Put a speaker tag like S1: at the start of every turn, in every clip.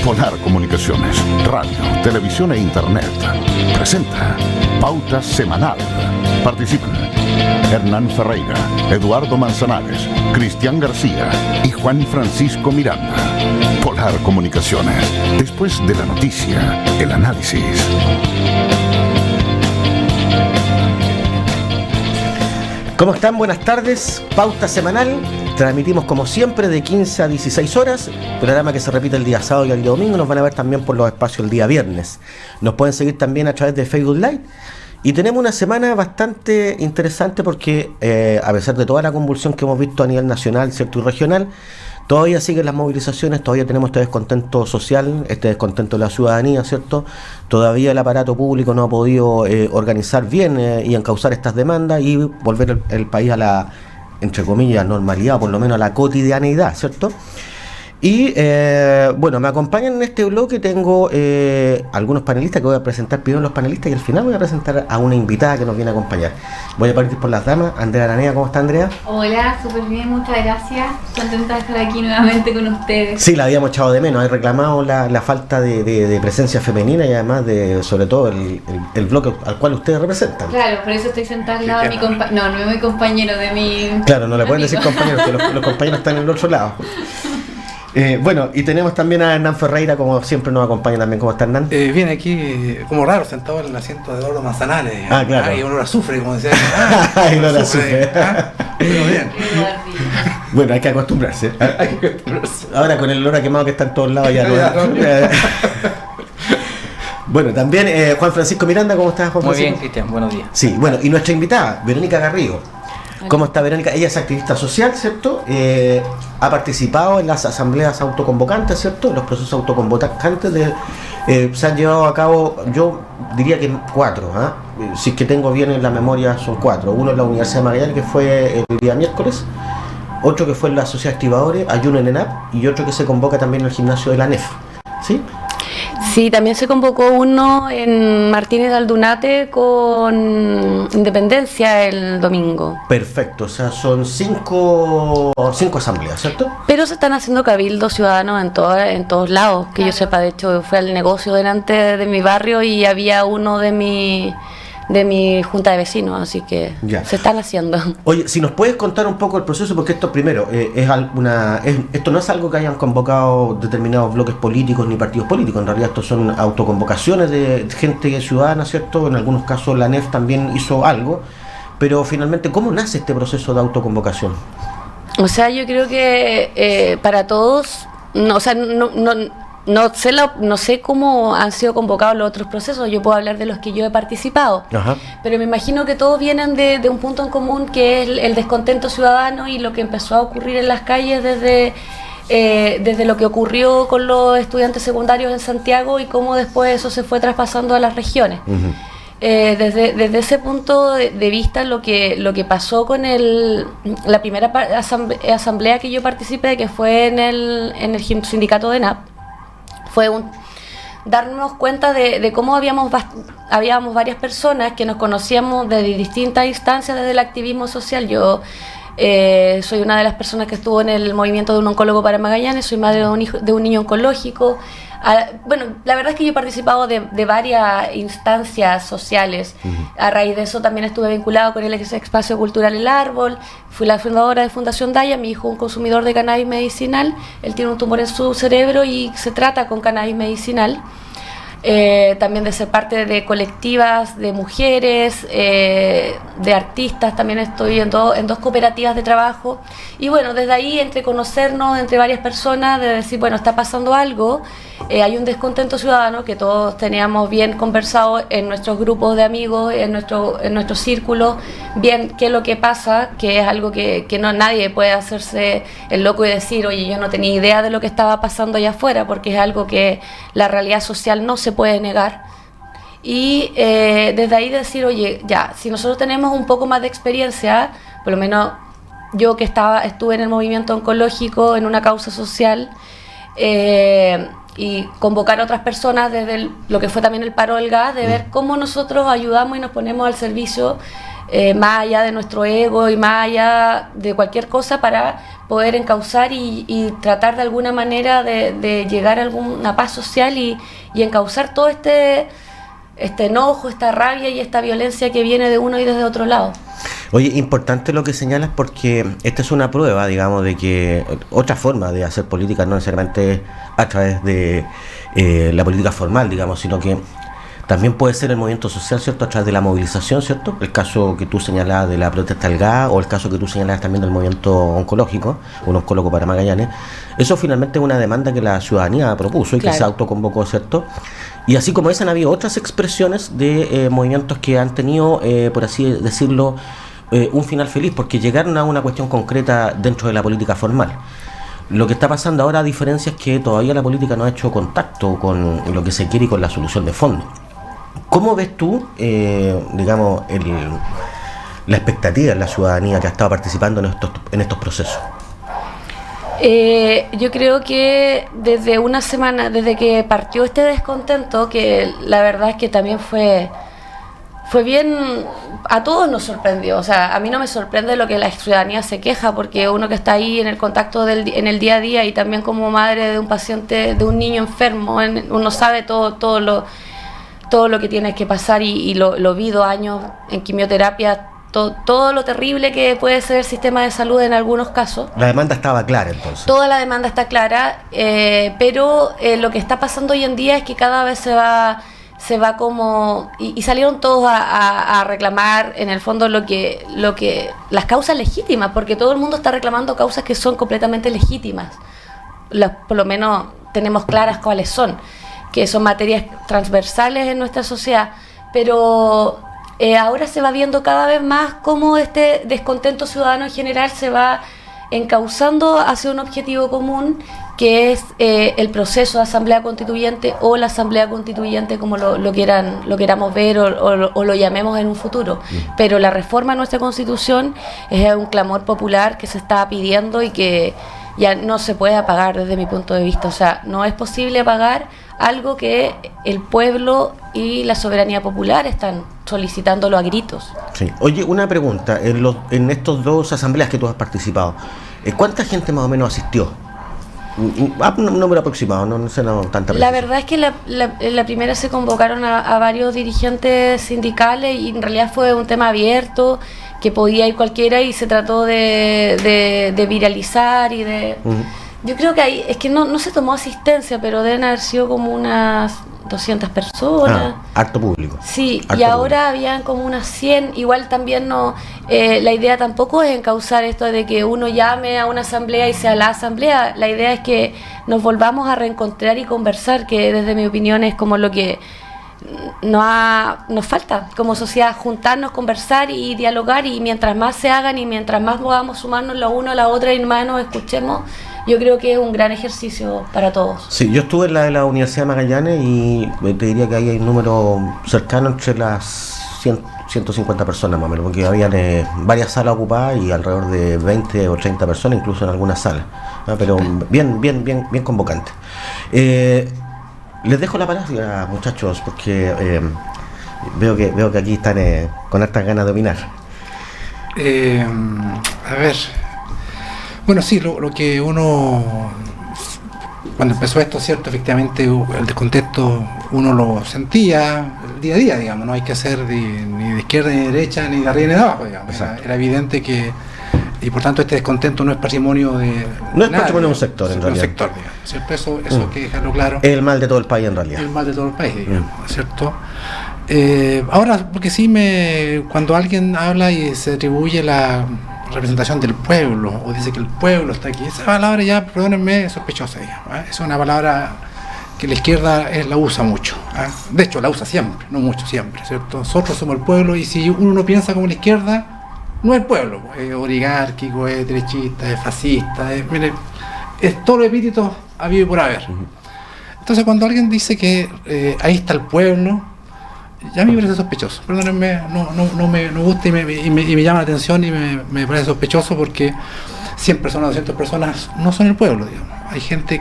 S1: Polar Comunicaciones, radio, televisión e internet. Presenta Pauta Semanal. Participan Hernán Ferreira, Eduardo Manzanares, Cristian García y Juan Francisco Miranda. Polar Comunicaciones. Después de la noticia, el análisis.
S2: ¿Cómo están? Buenas tardes. Pauta Semanal. Transmitimos como siempre de 15 a 16 horas. Programa que se repite el día sábado y el día domingo. Nos van a ver también por los espacios el día viernes. Nos pueden seguir también a través de Facebook Live. Y tenemos una semana bastante interesante porque a pesar de toda la convulsión que hemos visto a nivel nacional, ¿cierto? Y regional, todavía siguen las movilizaciones, todavía tenemos este descontento social, este descontento de la ciudadanía, ¿cierto? Todavía el aparato público no ha podido organizar bien y encauzar estas demandas y volver el país a la, entre comillas, normalidad, por lo menos a la cotidianeidad, ¿cierto? Y bueno, me acompañan en este bloque, tengo algunos panelistas que voy a presentar primero los panelistas y al final voy a presentar a una invitada que nos viene a acompañar. Voy a partir por las damas. Andrea Aranea, ¿cómo está Andrea?
S3: Hola, súper bien, muchas gracias. Contenta de estar aquí nuevamente con ustedes.
S2: Sí, la habíamos echado de menos, he reclamado la falta de presencia femenina y además de, sobre todo, el bloque al cual ustedes representan.
S3: Claro, por eso estoy sentada al lado de mi compañero, no es mi compañero, de mi...
S2: Claro, no le pueden decir compañeros, que los compañeros están en el otro lado. Bueno, y tenemos también a Hernán Ferreira, como siempre nos acompaña también. ¿Cómo está Hernán?
S4: Viene aquí como raro, sentado en el asiento de Eduardo Manzanares.
S2: Ah, claro.
S4: Ay, olor a azufre, como decía.
S2: Ay, olor a azufre.
S4: Pero bien.
S2: Bueno, hay que acostumbrarse. Ahora con el olor a quemado que está en todos lados ya no. Bueno, también Juan Francisco Miranda, ¿cómo estás, Juan Francisco?
S5: Muy bien, Cristian, buenos días.
S2: Sí, bueno, y nuestra invitada, Verónica Garrido. ¿Cómo está Verónica? Ella es activista social, ¿cierto? Ha participado en las asambleas autoconvocantes, ¿cierto? Los procesos autoconvocantes se han llevado a cabo, yo diría que 4, si es que tengo bien en la memoria son 4. Uno en la Universidad de Magallanes, que fue el día miércoles, otro que fue en la Sociedad Activadores, Ayuno en ENAP, y otro que se convoca también en el gimnasio de la NEF, ¿sí?
S6: Sí, también se convocó uno en Martínez de Aldunate con Independencia el domingo.
S2: Perfecto, o sea, son 5 asambleas, ¿cierto?
S6: Pero se están haciendo cabildos ciudadanos en todos lados, que yo sepa. De hecho, fue al negocio delante de mi barrio y había uno de mi junta de vecinos, así que ya se están haciendo.
S2: Oye, si nos puedes contar un poco el proceso, porque esto primero esto no es algo que hayan convocado determinados bloques políticos ni partidos políticos, en realidad esto son autoconvocaciones de gente ciudadana, ¿cierto? En algunos casos la NEF también hizo algo, pero finalmente, ¿cómo nace este proceso de autoconvocación?
S6: O sea, yo creo que para todos, no sé cómo han sido convocados los otros procesos, yo puedo hablar de los que yo he participado. Ajá. Pero me imagino que todos vienen de un punto en común, que es el descontento ciudadano y lo que empezó a ocurrir en las calles desde lo que ocurrió con los estudiantes secundarios en Santiago y cómo después eso se fue traspasando a las regiones. Uh-huh. Desde ese punto de vista, lo que pasó con la primera asamblea que yo participé, que fue en el sindicato de NAP, fue darnos cuenta de cómo habíamos varias personas que nos conocíamos desde distintas instancias desde el activismo social. Yo soy una de las personas que estuvo en el movimiento de un oncólogo para Magallanes, soy madre de un niño oncológico. Bueno, la verdad es que yo he participado de varias instancias sociales. Uh-huh. A raíz de eso también estuve vinculado con el espacio cultural El Árbol, fui la fundadora de Fundación Daya. Mi hijo es un consumidor de cannabis medicinal, él tiene un tumor en su cerebro y se trata con cannabis medicinal. También de ser parte de colectivas de mujeres, de artistas, también estoy en 2 cooperativas de trabajo. Y bueno, desde ahí, entre conocernos, entre varias personas, de decir, bueno, está pasando algo, hay un descontento ciudadano que todos teníamos bien conversado en nuestros grupos de amigos, en nuestro círculo, bien qué es lo que pasa, que es algo que no nadie puede hacerse el loco y decir, oye, yo no tenía idea de lo que estaba pasando allá afuera, porque es algo que la realidad social no se puede negar. Y desde ahí decir, oye, ya, si nosotros tenemos un poco más de experiencia, por lo menos yo que estuve en el movimiento oncológico, en una causa social, y convocar a otras personas desde lo que fue también el paro del gas, de ver cómo nosotros ayudamos y nos ponemos al servicio más allá de nuestro ego y más allá de cualquier cosa para poder encauzar y tratar de alguna manera de llegar a alguna paz social y encauzar todo este enojo, esta rabia y esta violencia que viene de uno y desde otro lado.
S2: Oye, importante lo que señalas porque esta es una prueba, digamos, de que otra forma de hacer política no necesariamente a través de la política formal, digamos, sino que también puede ser el movimiento social, ¿cierto?, a través de la movilización, ¿cierto? El caso que tú señalabas de la protesta del gas o el caso que tú señalabas también del movimiento oncológico, un oncólogo para Magallanes. Eso finalmente es una demanda que la ciudadanía propuso y que se autoconvocó, ¿cierto? Y así como esa han habido otras expresiones de movimientos que han tenido, por así decirlo, un final feliz, porque llegaron a una cuestión concreta dentro de la política formal. Lo que está pasando ahora, a diferencia, es que todavía la política no ha hecho contacto con lo que se quiere y con la solución de fondo. ¿Cómo ves tú, digamos, la expectativa de la ciudadanía que ha estado participando en estos procesos?
S6: Yo creo que desde una semana, desde que partió este descontento, que la verdad es que también fue bien, a todos nos sorprendió. O sea, a mí no me sorprende lo que la ciudadanía se queja, porque uno que está ahí en el contacto en el día a día y también como madre de un paciente, de un niño enfermo, uno sabe todo lo que tienes que pasar y lo vi 2 años en quimioterapia, todo lo terrible que puede ser el sistema de salud en algunos casos.
S2: La demanda estaba clara entonces.
S6: Toda la demanda está clara, pero lo que está pasando hoy en día es que cada vez se va como y salieron todos a reclamar en el fondo lo que las causas legítimas, porque todo el mundo está reclamando causas que son completamente legítimas. Por lo menos tenemos claras cuáles son, que son materias transversales en nuestra sociedad, pero ahora se va viendo cada vez más cómo este descontento ciudadano en general se va encauzando hacia un objetivo común, que es el proceso de asamblea constituyente o la asamblea constituyente, como lo queramos ver o lo llamemos en un futuro. Pero la reforma a nuestra Constitución es un clamor popular que se está pidiendo y que ya no se puede apagar desde mi punto de vista. O sea, no es posible apagar algo que el pueblo y la soberanía popular están solicitándolo a gritos.
S2: Sí. Oye, una pregunta, en estos 2 asambleas que tú has participado, ¿cuánta gente más o menos asistió? Un número aproximado, no sé, no tanta precisión.
S6: La verdad es que la primera se convocaron a varios dirigentes sindicales y en realidad fue un tema abierto, que podía ir cualquiera y se trató de viralizar y de... Yo creo que es que no se tomó asistencia, pero deben haber sido como unas 200 personas.
S2: Harto público.
S6: Sí,
S2: harto
S6: y ahora
S2: público.
S6: habían como unas 100. Igual también la idea tampoco es encauzar esto de que uno llame a una asamblea y sea la asamblea. La idea es que nos volvamos a reencontrar y conversar, que desde mi opinión es como lo que nos falta como sociedad, juntarnos, conversar y dialogar, y mientras más se hagan y mientras más podamos sumarnos la una a la otra y más nos escuchemos, yo creo que es un gran ejercicio para todos.
S2: Sí, yo estuve en la de la Universidad de Magallanes y te diría que ahí hay un número cercano entre las 150 personas más o menos, porque habían varias salas ocupadas y alrededor de 20 o 30 personas, incluso en algunas salas, pero bien convocante. Les dejo la palabra, muchachos, porque veo que aquí están con hartas ganas de opinar.
S4: A ver, bueno, sí, lo que uno, cuando empezó esto, cierto, efectivamente el descontento uno lo sentía el día a día, digamos, no hay que ser ni de izquierda ni de derecha, ni de arriba ni de abajo, digamos. Era evidente que, y por tanto este descontento no es patrimonio de
S2: no es patrimonio de un sector, en realidad.
S4: Un sector, digamos, ¿cierto? Eso hay que dejarlo claro.
S2: Es el mal de todo el país, en realidad.
S4: El mal de todo el país, digamos, ¿cierto? Ahora, porque cuando alguien habla y se atribuye la representación del pueblo, o dice que el pueblo está aquí, esa palabra ya, perdónenme, es sospechosa, digamos, es una palabra que la izquierda la usa mucho, de hecho la usa siempre, no mucho, siempre, ¿cierto? Nosotros somos el pueblo, y si uno no piensa como la izquierda, no es el pueblo, es oligárquico, es derechista, es fascista, es todo los epítetos habido y por haber. Entonces cuando alguien dice que ahí está el pueblo, ya a mí me parece sospechoso, perdónenme, no me gusta y me llama la atención y me parece sospechoso, porque 100 personas, 200 personas no son el pueblo, digamos. Hay gente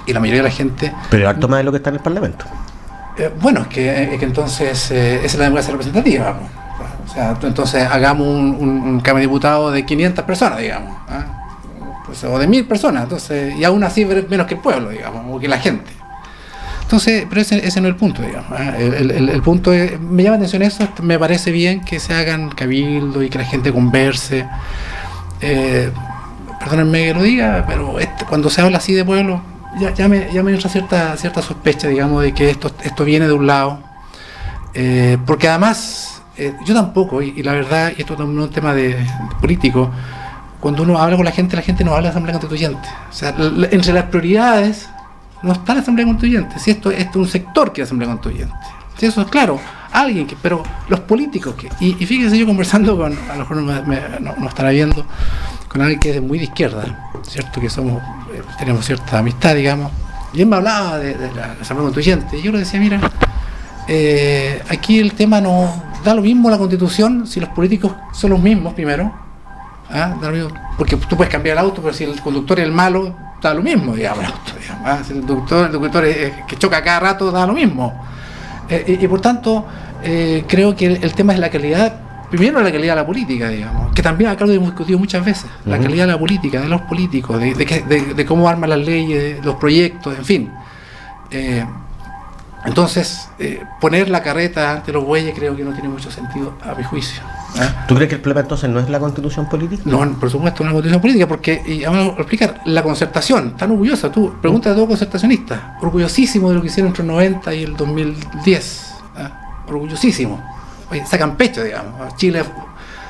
S4: y la mayoría de la gente...
S2: Pero harto más de lo que está en el Parlamento.
S4: Bueno, es que entonces esa es la democracia representativa, O sea, entonces hagamos un Cámara de Diputados de 500 personas, digamos, pues, o de 1000 personas, entonces, y aún así menos que el pueblo, digamos, o que la gente. Entonces, pero ese no es el punto, digamos. El punto es, me llama la atención eso, me parece bien que se hagan cabildo y que la gente converse. Perdónenme que lo diga, pero cuando se habla así de pueblo, ya me entra cierta sospecha, digamos, de que esto viene de un lado. Porque además, yo tampoco, y la verdad, y esto no es un tema de político, cuando uno habla con la gente no habla de Asamblea Constituyente. O sea, entre las prioridades no está la Asamblea Constituyente. Si esto es un sector que es Asamblea Constituyente. Si eso es claro, alguien que, pero los políticos que, y fíjense, yo conversando con, a lo mejor no estará viendo, con alguien que es muy de izquierda, ¿cierto? Que tenemos cierta amistad, digamos, y él me hablaba de la Asamblea Constituyente, y yo le decía, mira, aquí el tema no da lo mismo la Constitución si los políticos son los mismos primero, da lo mismo, porque tú puedes cambiar el auto, pero si el conductor es el malo, da lo mismo, digamos, el auto, digamos, si el conductor que choca cada rato, da lo mismo. Y por tanto, creo que el tema es la calidad, primero la calidad de la política, digamos, que también acá lo hemos discutido muchas veces, la calidad de la política, de los políticos, de cómo arman las leyes, de los proyectos, en fin. Entonces, poner la carreta ante los bueyes creo que no tiene mucho sentido a mi juicio.
S2: ¿Tú crees que el problema entonces no es la constitución política?
S4: No, por supuesto, no es la constitución política, porque, y vamos a explicar, la concertación, tan orgullosa, tú preguntas a todo concertacionista, orgullosísimo de lo que hicieron entre el 90 y el 2010, orgullosísimo. Oye, sacan pecho, digamos, Chile,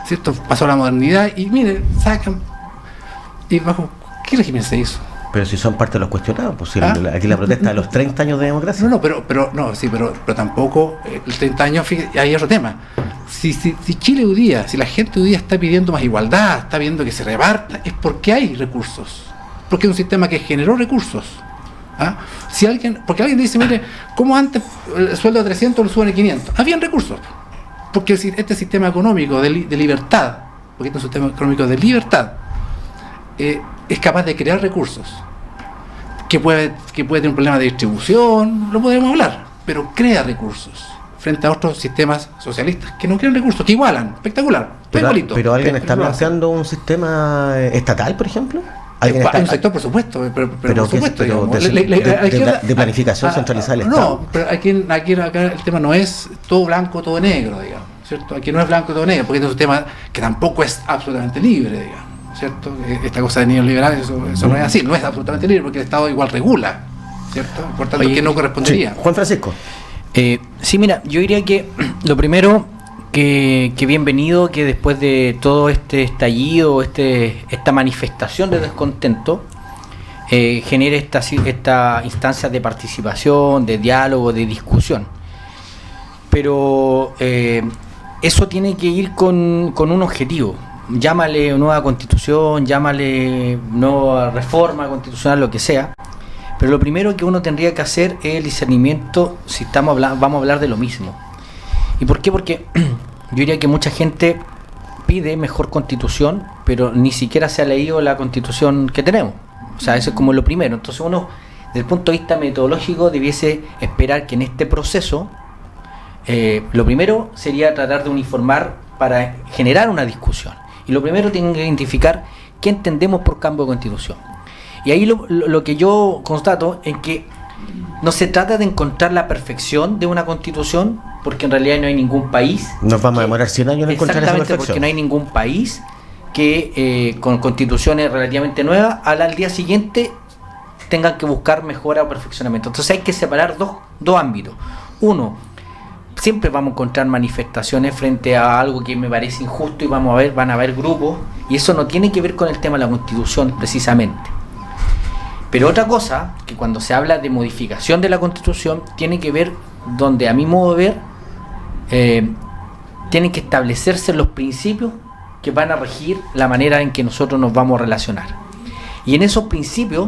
S4: ¿cierto? Pasó a la modernidad y mire, sacan, y bajo, ¿qué régimen se hizo?
S2: Pero si son parte de los cuestionados, pues aquí la protesta de los 30 años de democracia.
S4: Pero tampoco el 30 años, fíjate, hay otro tema. Si Chile hoy día, si la gente hoy día está pidiendo más igualdad, está viendo que se reparta, es porque hay recursos, porque es un sistema que generó recursos. Porque alguien dice, mire, ¿cómo antes el sueldo de 300 lo suben a 500? Habían recursos, porque este sistema económico de libertad, porque este es un sistema económico de libertad, es capaz de crear recursos, que puede tener un problema de distribución, lo podemos hablar, pero crea recursos frente a otros sistemas socialistas que no crean recursos, que igualan, espectacular,
S2: pero alguien está planteando un sistema estatal, por ejemplo.
S4: Hay un sector, por supuesto, pero por supuesto,
S2: de planificación centralizada del Estado.
S4: No, pero aquí acá el tema no es todo blanco, todo negro, digamos, ¿cierto? Aquí no es blanco, todo negro, porque es un tema que tampoco es absolutamente libre, digamos, ¿cierto? Esta cosa de neoliberal, eso no es así, no es absolutamente libre, porque el Estado igual regula, ¿cierto? Por tanto, que no correspondería.
S2: Sí. Juan Francisco.
S5: Sí, mira, yo diría que lo primero, que bienvenido que después de todo este estallido, esta manifestación de descontento, genere esta instancia de participación, de diálogo, de discusión. Pero eso tiene que ir con un objetivo. Llámale nueva constitución, llámale nueva reforma constitucional, lo que sea. Pero lo primero que uno tendría que hacer es el discernimiento si vamos a hablar de lo mismo. ¿Y por qué? Porque yo diría que mucha gente pide mejor constitución, pero ni siquiera se ha leído la constitución que tenemos. O sea, eso es como lo primero. Entonces uno, desde el punto de vista metodológico, debiese esperar que en este proceso, lo primero sería tratar de uniformar para generar una discusión. Y lo primero tienen que identificar qué entendemos por cambio de constitución. Y ahí lo que yo constato es que no se trata de encontrar la perfección de una constitución, porque en realidad no hay ningún país. Nos vamos a demorar 100 años en encontrar esa perfección. Porque no hay ningún país que con constituciones relativamente nuevas, al día siguiente tengan que buscar mejora o perfeccionamiento. Entonces hay que separar dos ámbitos. Uno, siempre vamos a encontrar manifestaciones frente a algo que me parece injusto y van a haber grupos, y eso no tiene que ver con el tema de la constitución precisamente. Pero otra cosa, que cuando se habla de modificación de la Constitución, tiene que ver, donde a mi modo de ver, tienen que establecerse los principios que van a regir la manera en que nosotros nos vamos a relacionar. Y en esos principios,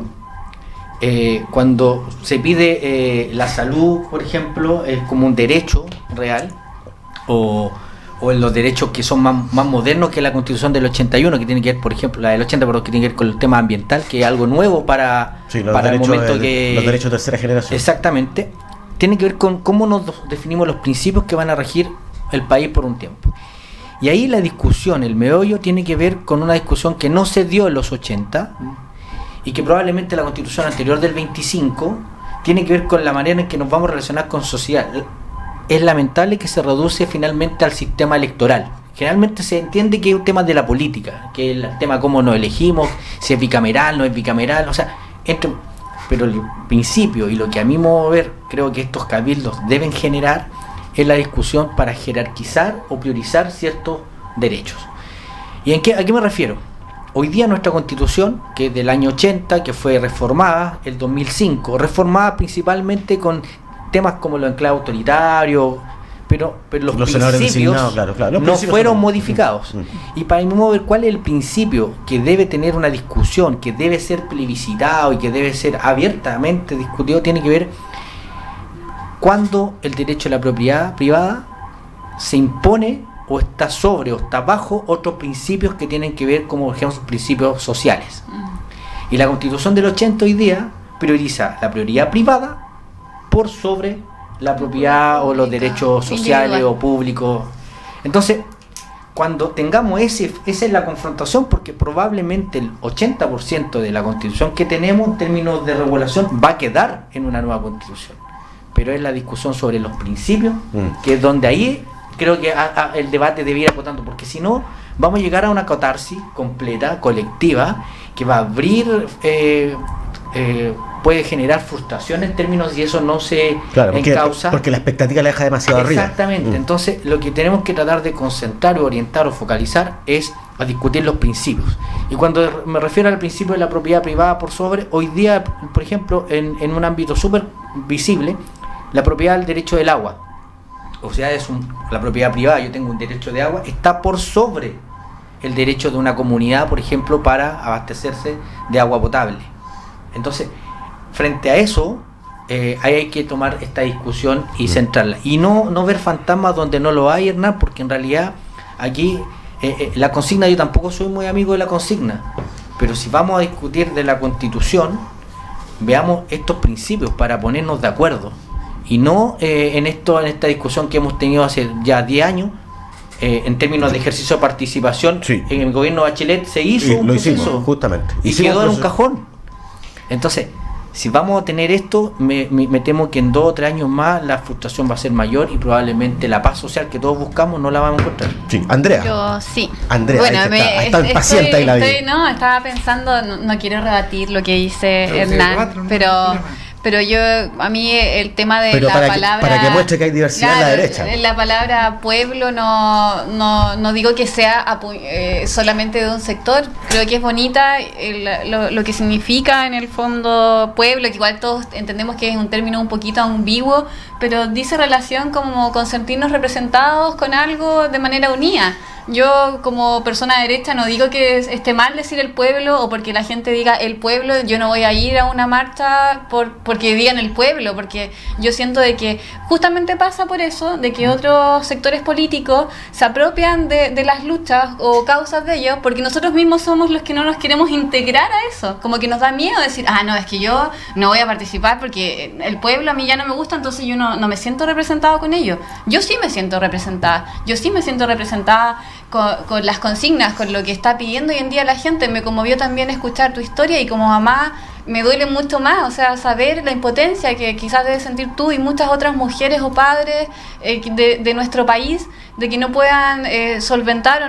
S5: cuando se pide la salud, por ejemplo, es como un derecho real, o en los derechos que son más modernos que la Constitución del 81, que tiene que ver, por ejemplo, la del 80, pero que tiene que ver con el tema ambiental, que es algo nuevo para el momento que...
S2: Los derechos de tercera generación.
S5: Exactamente. Tiene que ver con cómo nos definimos los principios que van a regir el país por un tiempo. Y ahí la discusión, el meollo, tiene que ver con una discusión que no se dio en los 80 y que probablemente la constitución anterior del 25 tiene que ver con la manera en que nos vamos a relacionar con sociedad. Es lamentable que se reduce finalmente al sistema electoral. Generalmente se entiende que es un tema de la política, que es el tema cómo nos elegimos, si es bicameral, no es bicameral, o sea, pero el principio y lo que a mí me mover, creo que estos cabildos deben generar, es la discusión para jerarquizar o priorizar ciertos derechos. ¿Y a qué me refiero? Hoy día nuestra constitución, que es del año 80, que fue reformada el 2005, reformada principalmente con temas como los enclaves autoritarios, pero los principios no fueron modificados. Y para mí ver cuál es el principio que debe tener una discusión, que debe ser plebiscitado y que debe ser abiertamente discutido, tiene que ver cuando el derecho a la propiedad privada se impone o está sobre o está bajo otros principios que tienen que ver como por ejemplo principios sociales. Y la Constitución del 80 hoy día prioriza la prioridad privada por sobre la propiedad o los derechos sociales o públicos. Entonces, cuando tengamos esa es la confrontación, porque probablemente el 80% de la Constitución que tenemos en términos de regulación va a quedar en una nueva Constitución. Pero es la discusión sobre los principios, que es donde ahí creo que el debate debiera ir tanto, porque si no, vamos a llegar a una catarsis completa, colectiva, que va a abrir, puede generar frustración en términos, y eso no se encausa.
S2: Porque la expectativa la deja demasiado arriba.
S5: Exactamente. Entonces, lo que tenemos que tratar de concentrar, o orientar o focalizar es a discutir los principios. Y cuando me refiero al principio de la propiedad privada por sobre, hoy día, por ejemplo, en un ámbito súper visible, la propiedad del derecho del agua, o sea, la propiedad privada, yo tengo un derecho de agua, está por sobre el derecho de una comunidad, por ejemplo, para abastecerse de agua potable. Entonces, frente a eso, ahí hay que tomar esta discusión y centrarla. Y no ver fantasmas donde no lo hay, Hernán, porque en realidad aquí la consigna, yo tampoco soy muy amigo de la consigna, pero si vamos a discutir de la Constitución, veamos estos principios para ponernos de acuerdo. Y no en esta discusión que hemos tenido hace ya 10 años, en términos de ejercicio de participación, en el gobierno de Bachelet se hizo un proceso,
S2: hicimos, justamente.
S5: Y quedó en un cajón. Entonces, si vamos a tener esto, me temo que en 2 o 3 años más la frustración va a ser mayor y probablemente la paz social que todos buscamos no la vamos a encontrar.
S2: Sí, Andrea.
S3: Yo sí.
S2: Andrea, bueno, está impaciente ahí la vida.
S3: Estaba pensando, no quiero rebatir lo que dice Hernán, pero a mí el tema de la palabra...
S2: para que muestre que hay diversidad en la derecha.
S3: La palabra pueblo no digo que sea solamente de un sector, creo que es bonita lo que significa en el fondo pueblo, que igual todos entendemos que es un término un poquito ambiguo, pero dice relación como con sentirnos representados con algo de manera unida. Yo como persona de derecha no digo que esté mal decir el pueblo, o porque la gente diga el pueblo, yo no voy a ir a una marcha porque digan el pueblo, porque yo siento de que justamente pasa por eso, de que otros sectores políticos se apropian de las luchas o causas de ellos, porque nosotros mismos somos los que no nos queremos integrar a eso, como que nos da miedo decir, no, es que yo no voy a participar porque el pueblo a mí ya no me gusta, entonces yo no me siento representado con ellos. Yo sí me siento representada con las consignas, con lo que está pidiendo hoy en día la gente. Me conmovió también escuchar tu historia, y como mamá me duele mucho más, o sea, saber la impotencia que quizás debes sentir tú y muchas otras mujeres o padres de nuestro país, de que no puedan solventar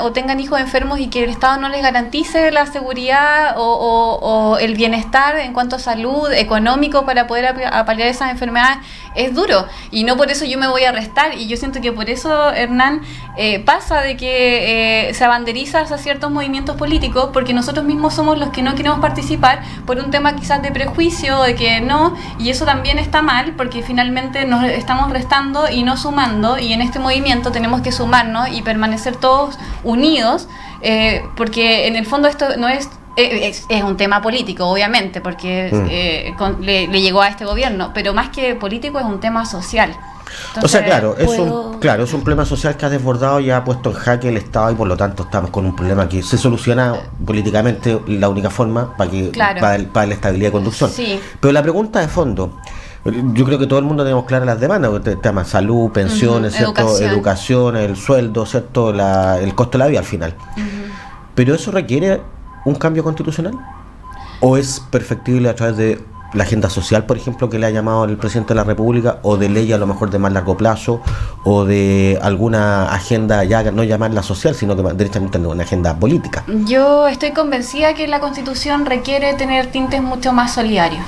S3: o tengan hijos enfermos y que el Estado no les garantice la seguridad o el bienestar en cuanto a salud, económico, para poder paliar esas enfermedades. Es duro, y no por eso yo me voy a restar, y yo siento que por eso, Hernán, pasa de que se abanderiza hacia ciertos movimientos políticos, porque nosotros mismos somos los que no queremos participar por un tema quizás de prejuicio, de que no, y eso también está mal, porque finalmente nos estamos restando y no sumando, y en este movimiento tenemos que sumarnos y permanecer todos unidos, porque en el fondo esto no es un tema político, obviamente, porque le llegó a este gobierno, pero más que político es un tema social. Entonces,
S2: o sea, es un problema social que ha desbordado y ha puesto en jaque el Estado, y por lo tanto estamos con un problema que se soluciona políticamente, la única forma para la estabilidad de conducción.
S3: Sí.
S2: Pero la pregunta de fondo, Yo creo que todo el mundo tenemos claras las demandas, el tema salud, pensiones, ¿cierto? Educación, el sueldo, ¿cierto? El costo de la vida al final. ¿Pero eso requiere un cambio constitucional? ¿O es perfectible a través de la agenda social, por ejemplo, que le ha llamado el presidente de la República, o de ley a lo mejor de más largo plazo, o de alguna agenda ya no llamarla social, sino que directamente una agenda política?
S3: Yo estoy convencida que la Constitución requiere tener tintes mucho más solidarios.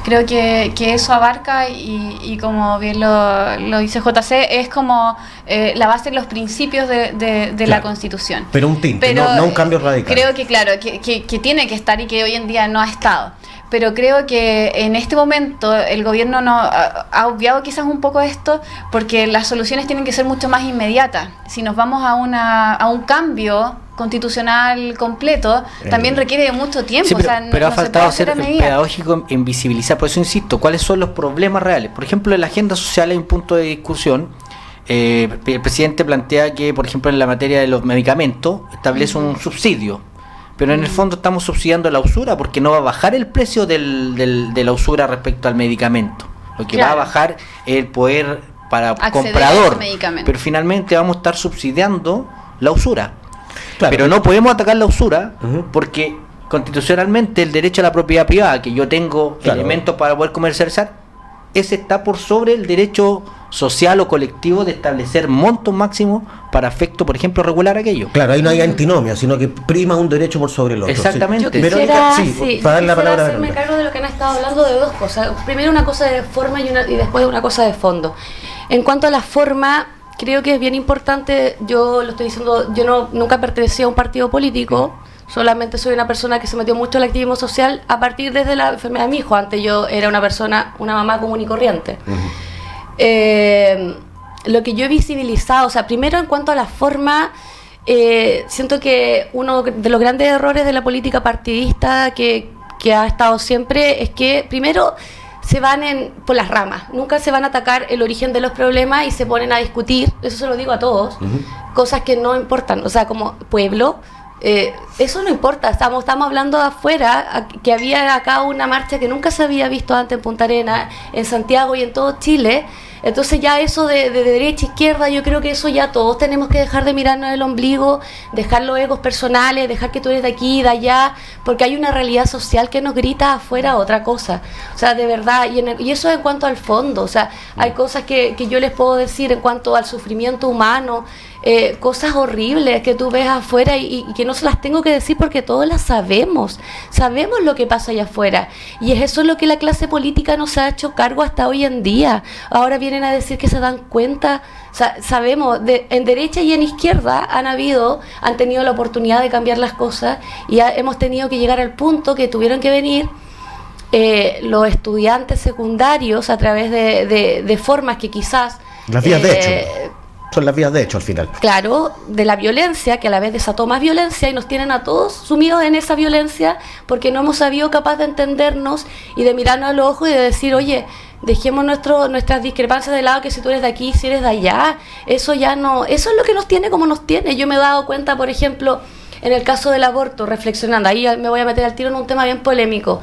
S3: Creo que eso abarca y como bien lo dice JC, es como la base de los principios de
S2: claro,
S3: la Constitución.
S2: Pero un tinte, no un cambio radical.
S3: Creo que claro, que tiene que estar y que hoy en día no ha estado. Pero creo que en este momento el gobierno ha obviado quizás un poco esto, porque las soluciones tienen que ser mucho más inmediatas. Si nos vamos a un cambio constitucional completo, también requiere de mucho tiempo.
S5: Sí, pero,
S3: o sea,
S5: pero
S3: no
S5: ha faltado ser
S3: medida
S5: pedagógico en visibilizar. Por eso insisto, ¿cuáles son los problemas reales? Por ejemplo, en la agenda social hay un punto de discusión. El presidente plantea que, por ejemplo, en la materia de los medicamentos establece un subsidio, pero en el fondo estamos subsidiando la usura, porque no va a bajar el precio de la usura respecto al medicamento. Lo que va a bajar es el poder para comprador, pero finalmente vamos a estar subsidiando la usura. Claro. Pero no podemos atacar la usura porque constitucionalmente el derecho a la propiedad privada, que yo tengo elementos para poder comercializar, ese está por sobre el derecho social o colectivo de establecer montos máximos para efecto, por ejemplo, regular aquello.
S2: Claro, ahí no hay antinomia, sino que prima un derecho por sobre el otro.
S5: Exactamente.
S6: Sí. Yo quisiera, para dar la palabra, hacerme cargo de lo que han estado hablando, de dos cosas. Primero una cosa de forma y después una cosa de fondo. En cuanto a la forma, creo que es bien importante, yo lo estoy diciendo, yo nunca pertenecí a un partido político, solamente soy una persona que se metió mucho al activismo social a partir desde la enfermedad de mi hijo. Antes yo era una mamá común y corriente. Lo que yo he visibilizado, o sea, primero en cuanto a la forma, siento que uno de los grandes errores de la política partidista que ha estado siempre es que primero se van por las ramas, nunca se van a atacar el origen de los problemas y se ponen a discutir, eso se lo digo a todos, cosas que no importan, o sea, como pueblo, eso no importa, estamos hablando de afuera, que había acá una marcha que nunca se había visto antes en Punta Arenas, en Santiago y en todo Chile. Entonces ya eso de derecha, izquierda, yo creo que eso ya todos tenemos que dejar de mirarnos el ombligo, dejar los egos personales, dejar que tú eres de aquí, de allá, porque hay una realidad social que nos grita afuera otra cosa. O sea, de verdad, y eso en cuanto al fondo, o sea, hay cosas que yo les puedo decir en cuanto al sufrimiento humano, cosas horribles que tú ves afuera y que no se las tengo que decir porque todos las sabemos lo que pasa allá afuera, y es eso lo que la clase política no se ha hecho cargo hasta hoy en día. Ahora vienen a decir que se dan cuenta, o sea, sabemos, en derecha y en izquierda han tenido la oportunidad de cambiar las cosas y hemos tenido que llegar al punto que tuvieron que venir los estudiantes secundarios a través de formas que quizás
S2: las vías de hecho son las vías de hecho al final. Claro,
S6: de la violencia, que a la vez desató más violencia y nos tienen a todos sumidos en esa violencia porque no hemos sabido capaz de entendernos y de mirarnos a los ojos y de decir, oye, dejemos nuestras discrepancias de lado, que si tú eres de aquí, si eres de allá, eso ya no, eso es lo que nos tiene como nos tiene. Yo me he dado cuenta, por ejemplo, en el caso del aborto, reflexionando, ahí me voy a meter al tiro en un tema bien polémico.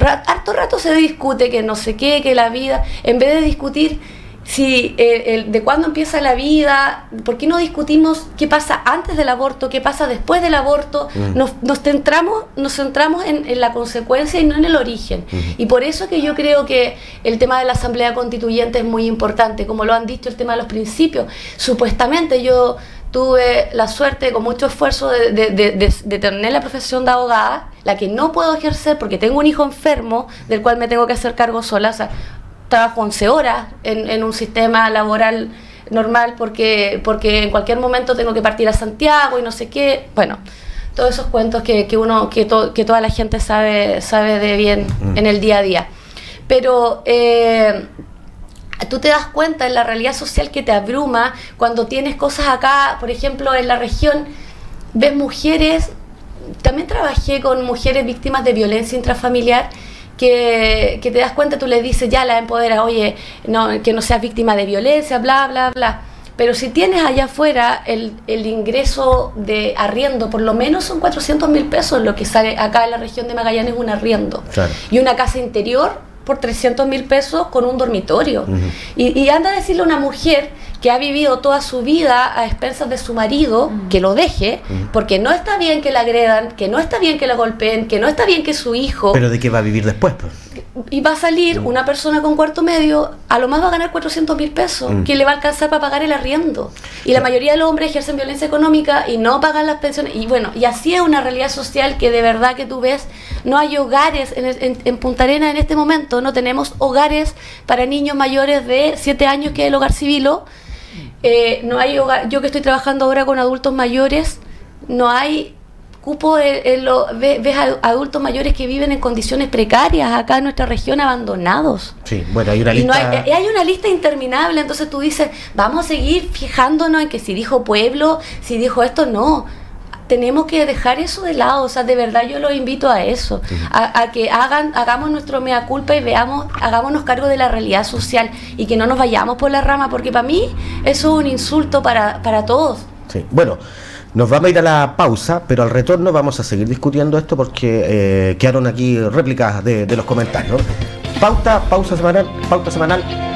S6: Harto rato se discute que no sé qué, que la vida, en vez de discutir si de cuándo empieza la vida, ¿por qué no discutimos qué pasa antes del aborto, qué pasa después del aborto? Nos centramos en la consecuencia y no en el origen. Y por eso que yo creo que el tema de la Asamblea Constituyente es muy importante, como lo han dicho, el tema de los principios. Supuestamente yo tuve la suerte, con mucho esfuerzo, de tener la profesión de abogada, la que no puedo ejercer porque tengo un hijo enfermo del cual me tengo que hacer cargo sola. O sea, trabajo 11 horas en un sistema laboral normal porque en cualquier momento tengo que partir a Santiago y no sé qué. Bueno, todos esos cuentos que toda la gente sabe de bien en el día a día. Pero tú te das cuenta en la realidad social que te abruma cuando tienes cosas acá, por ejemplo, en la región, ves mujeres. También trabajé con mujeres víctimas de violencia intrafamiliar, que te das cuenta, tú le dices, ya la empoderas, oye, no, que no seas víctima de violencia, bla, bla, bla. Pero si tienes allá afuera el ingreso de arriendo, por lo menos son 400.000 pesos lo que sale acá en la región de Magallanes un arriendo. Claro. Y una casa interior por 300.000 pesos con un dormitorio. Y anda a decirle a una mujer que ha vivido toda su vida a expensas de su marido, que lo deje, porque no está bien que la agredan, que no está bien que la golpeen, que no está bien que su hijo...
S2: ¿Pero de qué va a vivir después? Pues?
S6: Y va a salir una persona con cuarto medio, a lo más va a ganar 400.000 pesos, que le va a alcanzar para pagar el arriendo. Y la mayoría de los hombres ejercen violencia económica y no pagan las pensiones. Y bueno, y así es una realidad social que de verdad que tú ves, no hay hogares en Punta Arenas en este momento, no tenemos hogares para niños mayores de 7 años, que es el hogar civilo. No hay hogar, yo que estoy trabajando ahora con adultos mayores, no hay cupo ves a adultos mayores que viven en condiciones precarias acá en nuestra región, abandonados.
S2: Sí, bueno, hay una lista.
S6: Hay una lista interminable, entonces tú dices, vamos a seguir fijándonos en que si dijo pueblo, si dijo esto, no. Tenemos que dejar eso de lado, o sea, de verdad yo los invito a eso, a que hagamos nuestro mea culpa y hagámonos cargo de la realidad social y que no nos vayamos por la rama, porque para mí eso es un insulto para todos. Sí,
S2: bueno, nos vamos a ir a la pausa, pero al retorno vamos a seguir discutiendo esto porque quedaron aquí réplicas de los comentarios. Pausa semanal.